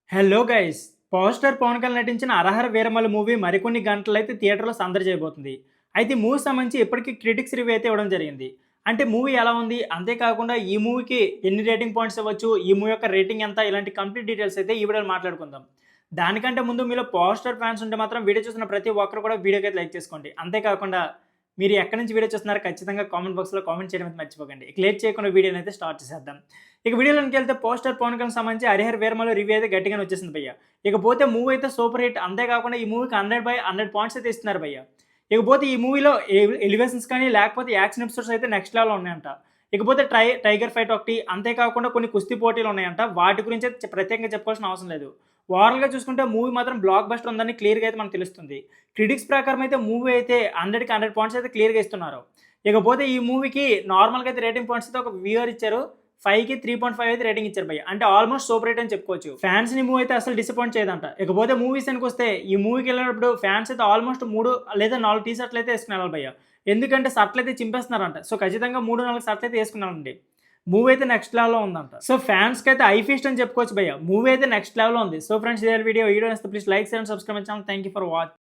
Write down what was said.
Hello guys! Power star Pavan Kalyan నటించిన 'అరహర Veeramallu' movie మరికొన్ని గంటలైతే థియేటర్‌లో సందడి చేయబోతుంది. అయితే ఈ మూవీకి సంబంధించి ఇప్పటికి క్రిటిక్స్ రివ్యూ అయితే ఇవ్వడం జరిగింది. అంటే మూవీ ఎలా ఉంది? అంతేకాకుండా ఈ మూవీకి ఎన్ని రేటింగ్ పాయింట్స్ ఇవ్వచ్చు? ఈ మూవీ యొక్క రేటింగ్ ఎంత? ఇలాంటి కంప్లీట్ డీటెయిల్స్ అయితే ఈ వీడియోలో మాట్లాడుకుందాం. దానికంటే ముందు మీలో పవర్ స్టార్ ఫ్యాన్స్ ఉంటే మాత్రం వీడియో చూస్తున్న ప్రతి ఒక్కరు కూడా వీడియోకి అయితే లైక్ చేసుకోండి. అంతేకాకుండా మీరు ఎక్కడి నుంచి వీడియో చూస్తున్నారో ఖచ్చితంగా కామెంట్ బాక్స్‌లో కామెంట్ చేయడం అయితే మర్చిపోకండి. ఇక లేట్ చేయకుండా వీడియోని అయితే స్టార్ట్ చేసేద్దాం. ఇక వీడియోలోకెళ్తే పోస్టర్ పవన్ కళ్యాణ్ సంబంధించి 'హరిహర వీరమల్లు' రివ్యూ అయితే గట్టిగానే వచ్చేసింది భయ్య. ఇకపోతే మూవీ అయితే సూపర్ హిట్. అంతేకాకుండా ఈ మూవీకి 100/100 పాయింట్స్ అయితే ఇస్తున్నారు భయ్య. ఇకపోతే ఈ మూవీలో ఎలివేషన్స్ కానీ లేకపోతే యాక్షన్ ఎపిసోడ్స్ అయితే నెక్స్ట్ లెవెల్‌లో ఉన్నాయంట. ఇకపోతే టైగర్ ఫైట్ ఒకటి, అంతేకాకుండా కొన్ని కుస్తీ పోటీలు ఉన్నాయంట. వాటి గురించి అయితే ప్రత్యేకంగా చెప్పుకోవాల్సిన అవసరం లేదు. ఓవరాల్‌గా చూసుకుంటే మూవీ మాత్రం బ్లాక్ బస్టర్ ఉందని క్లియర్‌గా అయితే మనకు తెలుస్తుంది. క్రిటిక్స్ ప్రకారం అయితే మూవీ అయితే 100కి 100 పాయింట్స్ అయితే క్లియర్‌గా ఇస్తున్నారు. ఇకపోతే ఈ మూవీకి నార్మల్‌గా అయితే రేటింగ్ పాయింట్స్ అయితే ఒక వ్యూవర్ ఇచ్చారు. 5కి 3.5 అయితే రేటింగ్ ఇచ్చారు భయ్య. అంటే ఆల్మోస్ట్ సూపర్ హిట్ అని చెప్పుకోవచ్చు. ఫ్యాన్స్‌ని మూవీ అయితే అసలు డిసప్పాయింట్ చేయదంట. ఇకపోతే మూవీ విషయానికొస్తే ఈ మూవీకెళ్ళినప్పుడు ఫ్యాన్స్ అయితే ఆల్మోస్ట్ 3 లేదా 4 టీ షర్ట్‌లు అయితే ఏసుకొని ఎళ్ళాలి భయ్య. ఎందుకంటే షర్ట్‌లయితే చింపేస్తున్నారంట. సో, ఖచ్చితంగా 3, 4 షర్ట్‌లయితే ఏసుకొని ఎళ్ళండి. మూవీ అయితే నెక్స్ట్ లెవెల్‌లో ఉందంట. సో, ఫ్యాన్స్‌కైతే ఐ ఫీస్ట్ అని చెప్పుకోవచ్చు భయ్య. మూవీ అయితే నెక్స్ట్ లెవెల్‌లో ఉంది. సో, ఫ్రెండ్స్ ఇదే వీడియో నచ్చితే please like, share and subscribe my channel. Thank you for watching.